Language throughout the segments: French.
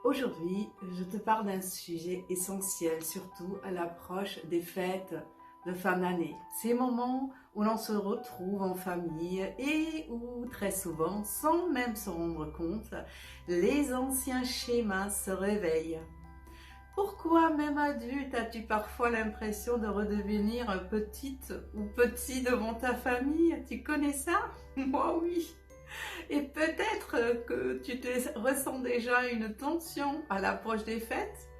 Aujourd'hui, je te parle d'un sujet essentiel, surtout à l'approche des fêtes de fin d'année. Ces moments où l'on se retrouve en famille et où très souvent, sans même se rendre compte, les anciens schémas se réveillent. Pourquoi, même adulte, as-tu parfois l'impression de redevenir petite ou petit devant ta famille? Tu connais ça? Moi oui. Et peut-être que ressens déjà une tension à l'approche des fêtes.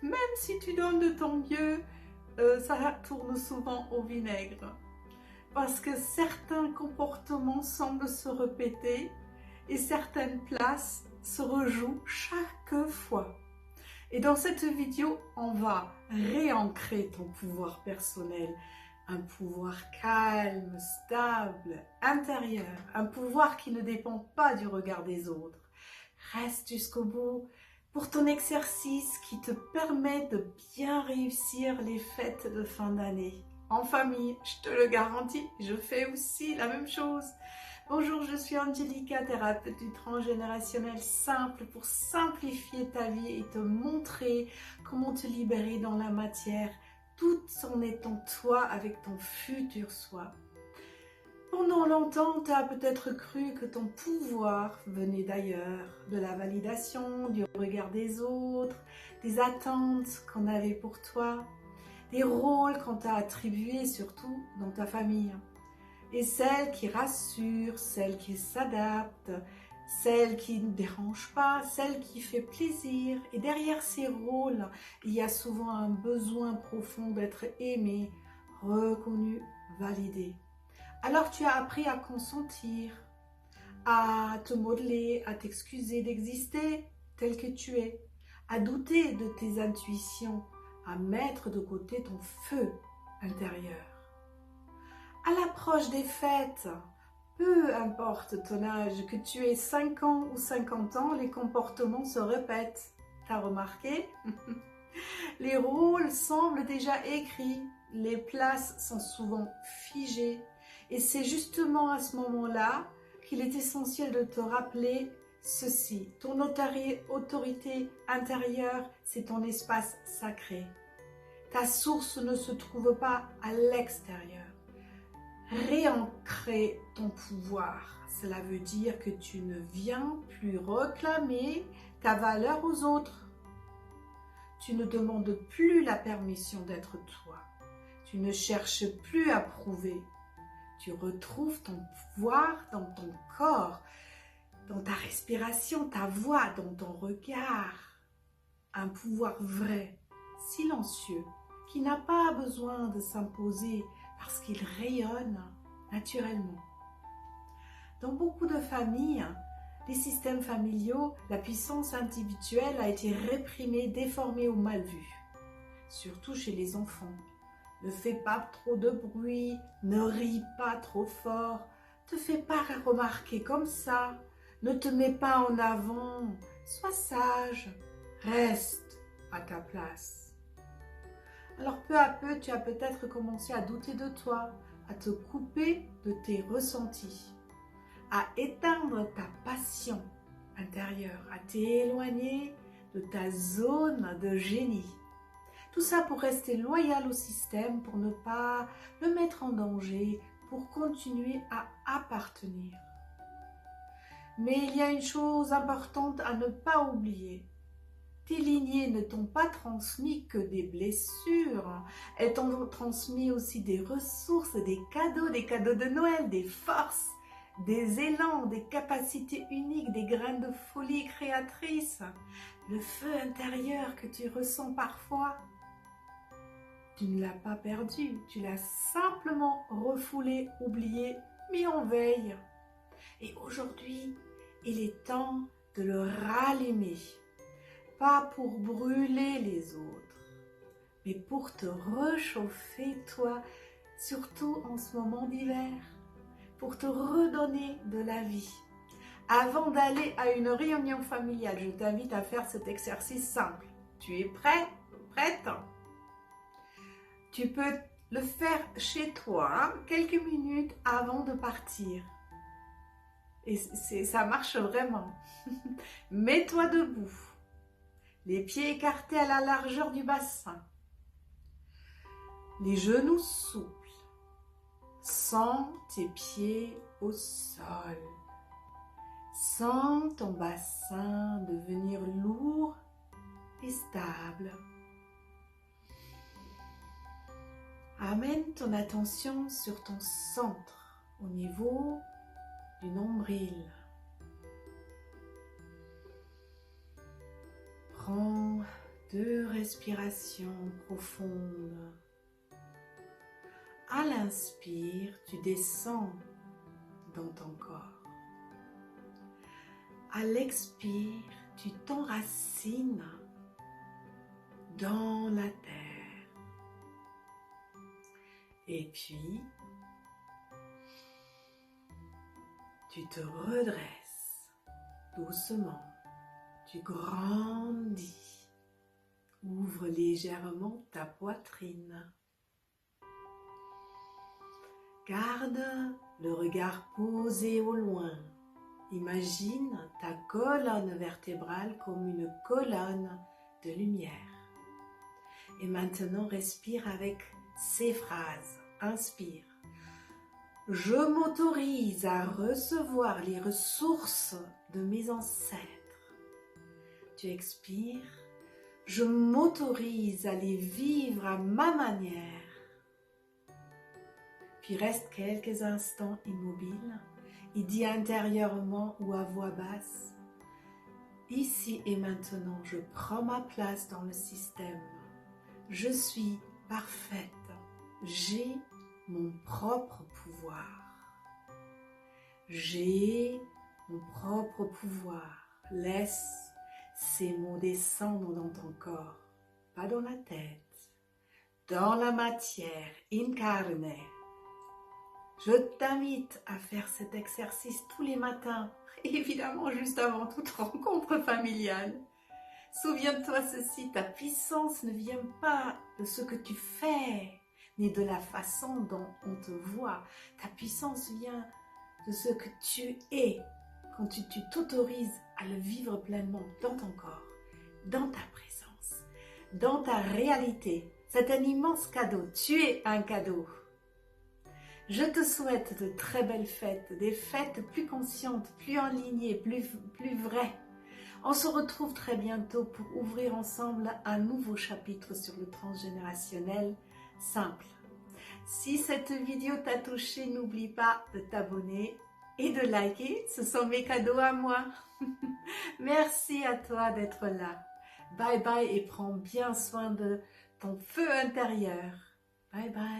Même si tu donnes de ton mieux, ça tourne souvent au vinaigre. Parce que certains comportements semblent se répéter et certaines places se rejouent chaque fois. Et dans cette vidéo, on va réancrer ton pouvoir personnel. Un pouvoir calme, stable, intérieur. Un pouvoir qui ne dépend pas du regard des autres. Reste jusqu'au bout pour ton exercice qui te permet de bien réussir les fêtes de fin d'année. En famille, je te le garantis, je fais aussi la même chose. Bonjour, je suis Angelica, thérapeute du transgénérationnel simple pour simplifier ta vie et te montrer comment te libérer dans la matière tout en étant toi avec ton futur soi. Pendant longtemps, tu as peut-être cru que ton pouvoir venait d'ailleurs, de la validation, du regard des autres, des attentes qu'on avait pour toi, des rôles qu'on t'a attribués surtout dans ta famille. Et celle qui rassure, celle qui s'adapte, celle qui ne dérange pas, celle qui fait plaisir. Et derrière ces rôles, il y a souvent un besoin profond d'être aimé, reconnu, validé. Alors tu as appris à consentir, à te modeler, à t'excuser d'exister tel que tu es, à douter de tes intuitions, à mettre de côté ton feu intérieur. À l'approche des fêtes, peu importe ton âge, que tu aies 5 ans ou 50 ans, les comportements se répètent. T'as remarqué? Les rôles semblent déjà écrits, les places sont souvent figées. Et c'est justement à ce moment-là qu'il est essentiel de te rappeler ceci. Ton autorité intérieure, c'est ton espace sacré. Ta source ne se trouve pas à l'extérieur. Réancrer ton pouvoir, cela veut dire que tu ne viens plus réclamer ta valeur aux autres. Tu ne demandes plus la permission d'être toi. Tu ne cherches plus à prouver. Tu retrouves ton pouvoir dans ton corps, dans ta respiration, ta voix, dans ton regard. Un pouvoir vrai, silencieux, qui n'a pas besoin de s'imposer parce qu'il rayonne naturellement. Dans beaucoup de familles, les systèmes familiaux, la puissance individuelle a été réprimée, déformée ou mal vue, surtout chez les enfants. Ne fais pas trop de bruit, ne ris pas trop fort, te fais pas remarquer comme ça, ne te mets pas en avant, sois sage, reste à ta place. Alors peu à peu, tu as peut-être commencé à douter de toi, à te couper de tes ressentis, à éteindre ta passion intérieure, à t'éloigner de ta zone de génie. Tout ça pour rester loyal au système, pour ne pas le mettre en danger, pour continuer à appartenir. Mais il y a une chose importante à ne pas oublier. Tes lignées ne t'ont pas transmis que des blessures, elles t'ont transmis aussi des ressources, des cadeaux de Noël, des forces, des élans, des capacités uniques, des graines de folie créatrice, le feu intérieur que tu ressens parfois. Tu ne l'as pas perdu, tu l'as simplement refoulé, oublié, mis en veille. Et aujourd'hui, il est temps de le rallumer. Pas pour brûler les autres, mais pour te réchauffer toi, surtout en ce moment d'hiver, pour te redonner de la vie. Avant d'aller à une réunion familiale, je t'invite à faire cet exercice simple. Tu es prêt? Prête? Tu peux le faire chez toi, quelques minutes avant de partir. Et ça marche vraiment. Mets-toi debout. Les pieds écartés à la largeur du bassin. Les genoux souples. Sens tes pieds au sol. Sens ton bassin devenir lourd et stable. Amène ton attention sur ton centre, au niveau du nombril. Prends 2 respirations profondes. À l'inspire, tu descends dans ton corps. À l'expire, tu t'enracines dans la terre. Et puis, tu te redresses doucement. Tu grandis. Ouvre légèrement ta poitrine. Garde le regard posé au loin. Imagine ta colonne vertébrale comme une colonne de lumière. Et maintenant, respire avec ces phrases. Inspire. Je m'autorise à recevoir les ressources de mes ancêtres. Tu expires. Je m'autorise à les vivre à ma manière. Puis reste quelques instants immobile et dis intérieurement ou à voix basse, ici et maintenant, je prends ma place dans le système. Je suis parfaite. J'ai mon propre pouvoir. J'ai mon propre pouvoir. Laisse ces mots descendre dans ton corps, pas dans la tête, dans la matière, incarnée. Je t'invite à faire cet exercice tous les matins, évidemment juste avant toute rencontre familiale. Souviens-toi ceci, ta puissance ne vient pas de ce que tu fais, ni de la façon dont on te voit. Ta puissance vient de ce que tu es, quand tu t'autorises à le vivre pleinement dans ton corps, dans ta présence, dans ta réalité. C'est un immense cadeau, tu es un cadeau. Je te souhaite de très belles fêtes, des fêtes plus conscientes, plus alignées, plus vraies. On se retrouve très bientôt pour ouvrir ensemble un nouveau chapitre sur le transgénérationnel simple. Si cette vidéo t'a touché, n'oublie pas de t'abonner et de liker, ce sont mes cadeaux à moi. Merci à toi d'être là. Bye bye et prends bien soin de ton feu intérieur. Bye bye.